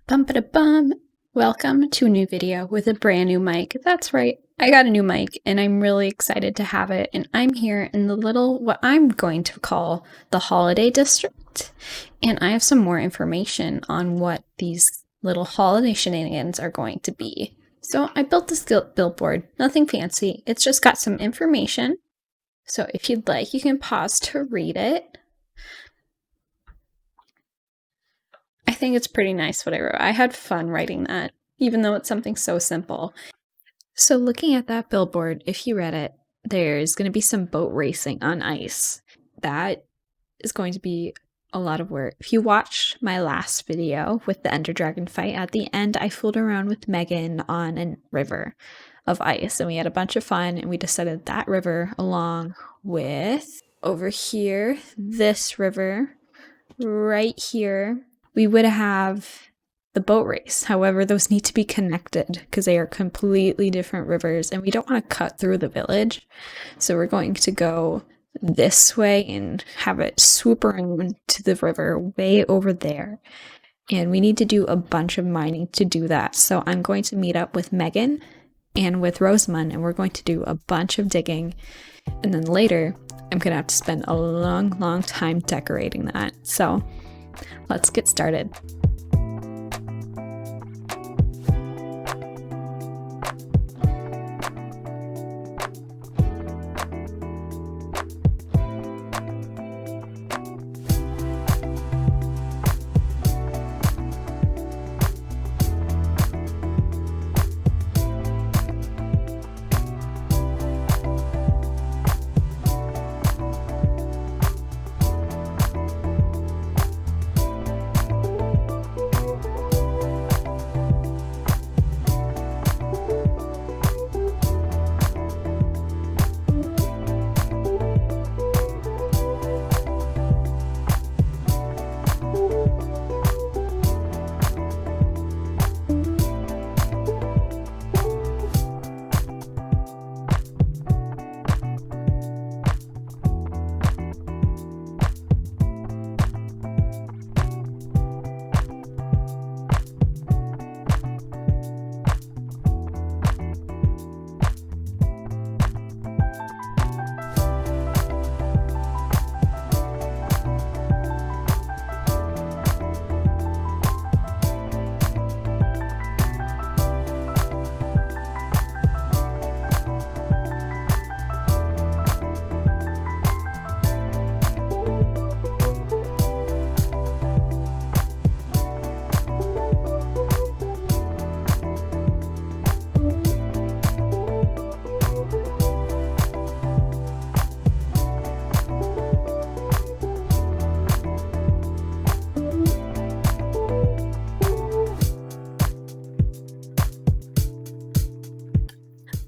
Bum. Welcome to a new video with a brand new mic. That's right, I got a new mic and I'm really excited to have it. And I'm here in the what I'm going to call the holiday district. And I have some more information on what these little holiday shenanigans are going to be. So I built this billboard, nothing fancy. It's just got some information. So if you'd like, you can pause to read it. I think it's pretty nice what I wrote. I had fun writing that, even though it's something so simple. So looking at that billboard, if you read it, there's going to be some boat racing on ice. That is going to be a lot of work. If you watched my last video with the Ender Dragon fight, at the end I fooled around with Megan on a river of ice and we had a bunch of fun, and we decided that river along with over here, this river right here, we would have the boat race. However, those need to be connected because they are completely different rivers and we don't want to cut through the village. So we're going to go this way and have it swoop around to the river way over there. And we need to do a bunch of mining to do that. So I'm going to meet up with Megan and with Rosamund, and we're going to do a bunch of digging. And then later, I'm going to have to spend a long time decorating that. So let's get started.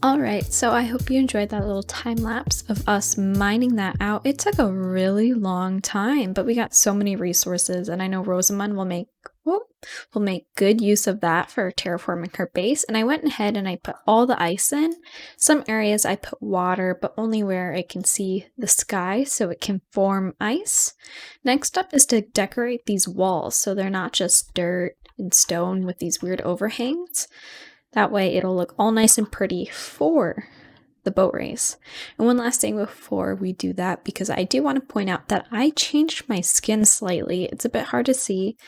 Alright, so I hope you enjoyed that little time lapse of us mining that out. It took a really long time, but we got so many resources, and I know Rosamund will make good use of that for terraforming her base. And I went ahead and I put all the ice in. Some areas I put water, but only where I can see the sky so it can form ice. Next up is to decorate these walls so they're not just dirt and stone with these weird overhangs. That way it'll look all nice and pretty for the boat race. And one last thing before we do that, because I do want to point out that I changed my skin slightly. It's a bit hard to see,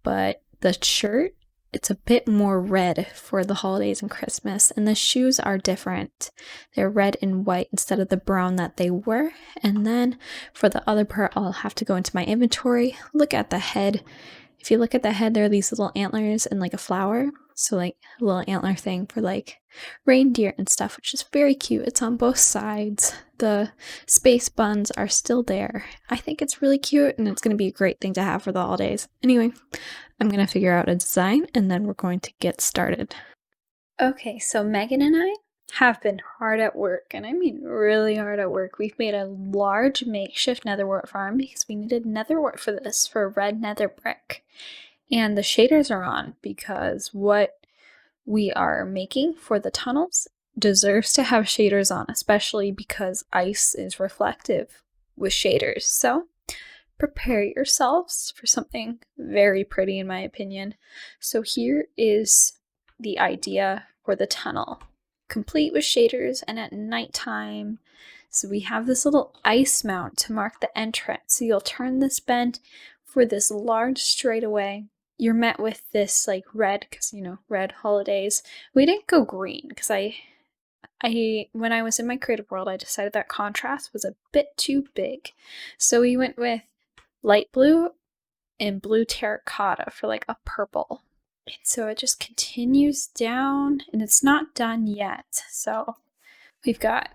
but the shirt, it's a bit more red for the holidays and Christmas, and the shoes are different. They're red and white instead of the brown that they were. And then for the other part, I'll have to go into my inventory, look at the head. If you look at the head, there are these little antlers and like a flower. So like a little antler thing for like reindeer and stuff, which is very cute. It's on both sides. The space buns are still there. I think it's really cute, and it's going to be a great thing to have for the holidays. Anyway, I'm going to figure out a design and then we're going to get started. Okay, so Megan and I have been hard at work, and I mean really hard at work. We've made a large makeshift netherwort farm because we needed netherwort for this, for red nether brick. And the shaders are on because what we are making for the tunnels deserves to have shaders on, especially because ice is reflective with shaders. So prepare yourselves for something very pretty in my opinion. So here is the idea for the tunnel, complete with shaders and at nighttime. So we have this little ice mount to mark the entrance. So you'll turn this bend for this large straightaway. You're met with this like red, because you know, red holidays. We didn't go green because when I was in my creative world, I decided that contrast was a bit too big. So we went with light blue and blue terracotta for like a purple. And so it just continues down and it's not done yet. So we've got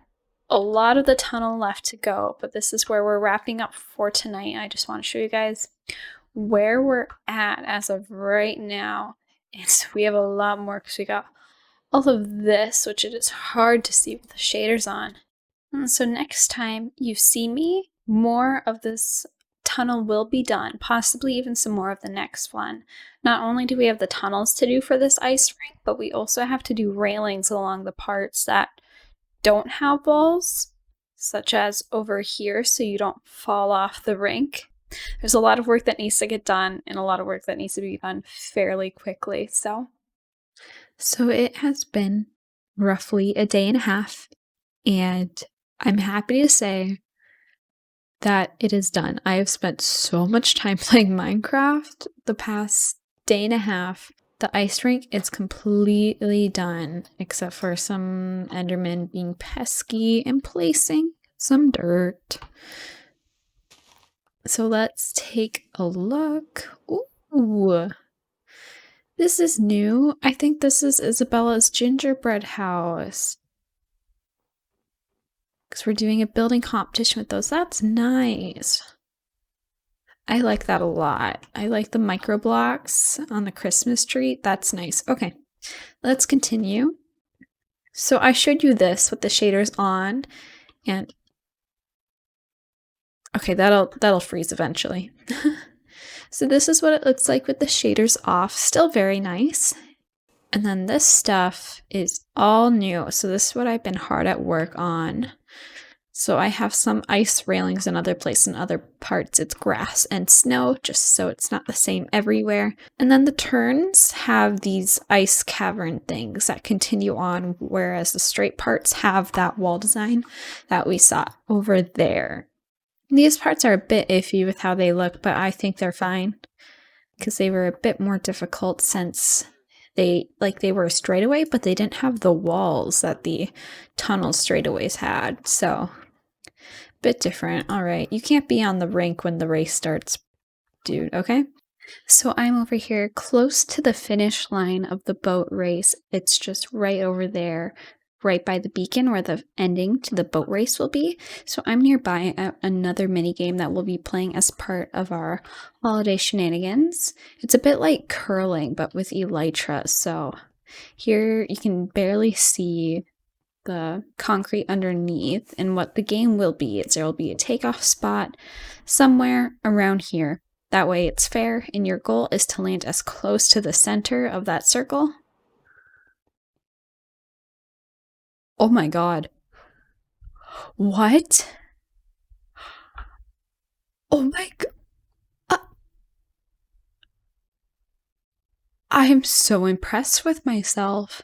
a lot of the tunnel left to go, but this is where we're wrapping up for tonight. I just want to show you guys where we're at as of right now. And so we have a lot more because we got all of this, which it is hard to see with the shaders on. And so next time you see me, more of this tunnel will be done, possibly even some more of the next one. Not only do we have the tunnels to do for this ice rink, but we also have to do railings along the parts that don't have walls, such as over here, so you don't fall off the rink. There's a lot of work that needs to get done and a lot of work that needs to be done fairly quickly. So it has been roughly a day and a half, and I'm happy to say that it is done. I have spent so much time playing Minecraft the past day and a half. The ice rink is completely done, except for some Endermen being pesky and placing some dirt. So let's take a look. Ooh, this is new. I think this is Isabella's gingerbread house. Because we're doing a building competition with those. That's nice. I like that a lot. I like the micro blocks on the Christmas tree. That's nice. Okay, let's continue. So I showed you this with the shaders on, and okay, that'll freeze eventually. So this is what it looks like with the shaders off. Still very nice. And then this stuff is all new. So this is what I've been hard at work on. So I have some ice railings in other places, in other parts it's grass and snow, just so it's not the same everywhere. And then the turns have these ice cavern things that continue on, whereas the straight parts have that wall design that we saw over there. These parts are a bit iffy with how they look, but I think they're fine because they were a bit more difficult since they were a straightaway, but they didn't have the walls that the tunnel straightaways had. So bit different. All right, you can't be on the rink when the race starts, dude, okay? So I'm over here close to the finish line of the boat race. It's just right over there, right by the beacon where the ending to the boat race will be. So I'm nearby at another mini game that we'll be playing as part of our holiday shenanigans. It's a bit like curling, but with elytra. So here you can barely see the concrete underneath, and what the game will be is there will be a takeoff spot somewhere around here. That way it's fair, and your goal is to land as close to the center of that circle. Oh my god. What? Oh my god. I am so impressed with myself.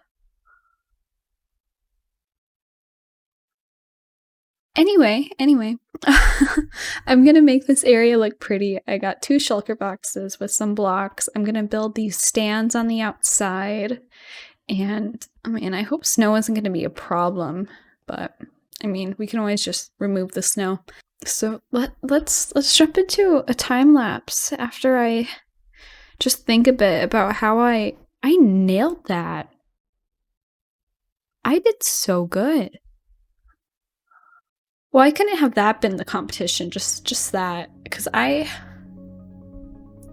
Anyway, I'm gonna make this area look pretty. I got 2 shulker boxes with some blocks. I'm gonna build these stands on the outside, and I mean, I hope snow isn't gonna be a problem, but I mean, we can always just remove the snow. So let's jump into a time lapse after I just think a bit about how I nailed that. I did so good. Why couldn't have that been the competition? Just that, because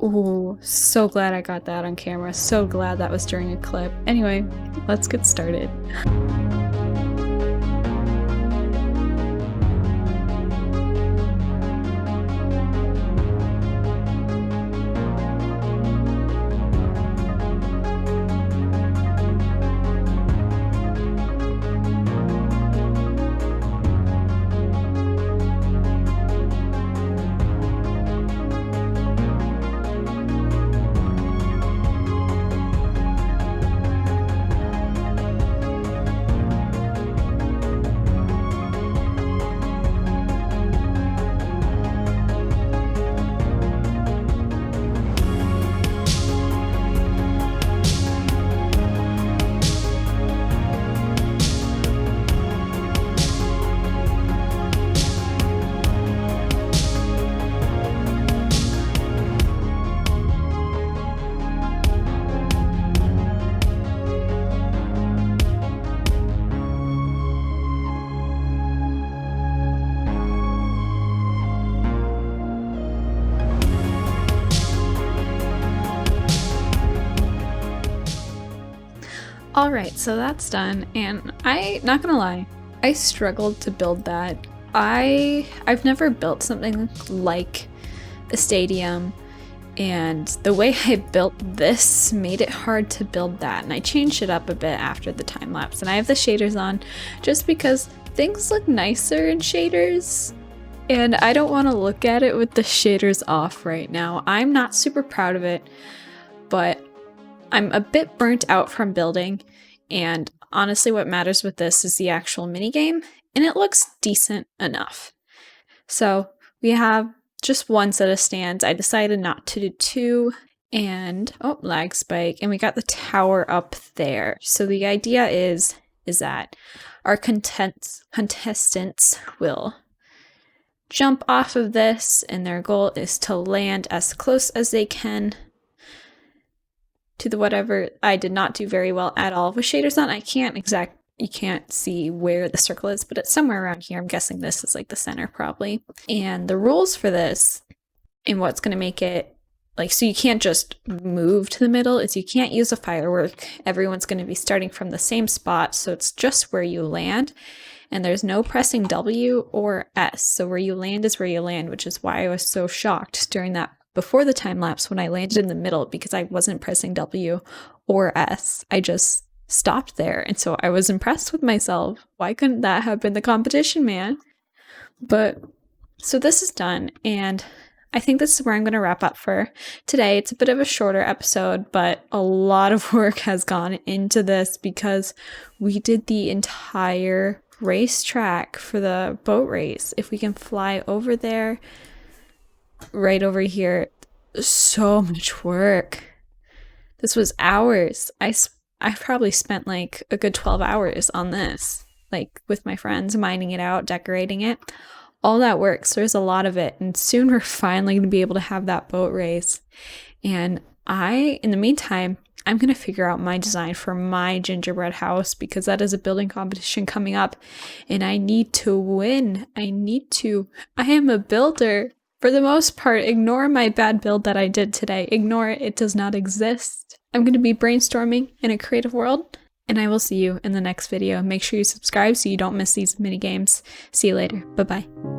oh, so glad I got that on camera. So glad that was during a clip. Anyway, let's get started. Alright, so that's done, and not gonna lie, I struggled to build that. I've never built something like a stadium, and the way I built this made it hard to build that, and I changed it up a bit after the time lapse, and I have the shaders on just because things look nicer in shaders, and I don't want to look at it with the shaders off right now. I'm not super proud of it, but I'm a bit burnt out from building, and honestly what matters with this is the actual minigame, and it looks decent enough. So we have just one set of stands. I decided not to do two, and lag spike, and we got the tower up there. So the idea is that our contestants will jump off of this, and their goal is to land as close as they can to the whatever. I did not do very well at all with shaders on. You can't see where the circle is, but it's somewhere around here. I'm guessing this is like the center probably. And the rules for this and what's going to make it like, so you can't just move to the middle, is you can't use a firework. Everyone's going to be starting from the same spot, so it's just where you land. And there's no pressing W or S. So where you land is where you land, which is why I was so shocked during that before the time lapse when I landed in the middle, because I wasn't pressing W or S. I just stopped there. And so I was impressed with myself. Why couldn't that have been the competition, man? But so this is done, and I think this is where I'm going to wrap up for today. It's a bit of a shorter episode, but a lot of work has gone into this because we did the entire racetrack for the boat race. If we can fly over there, right over here, so much work. This was hours. I probably spent like a good 12 hours on this, like with my friends, mining it out, decorating it, all that work. So there's a lot of it. And soon we're finally going to be able to have that boat race. And in the meantime, I'm going to figure out my design for my gingerbread house, because that is a building competition coming up and I need to win. I am a builder. For the most part, ignore my bad build that I did today. Ignore it. It does not exist. I'm going to be brainstorming in a creative world, and I will see you in the next video. Make sure you subscribe so you don't miss these mini games. See you later. Bye-bye.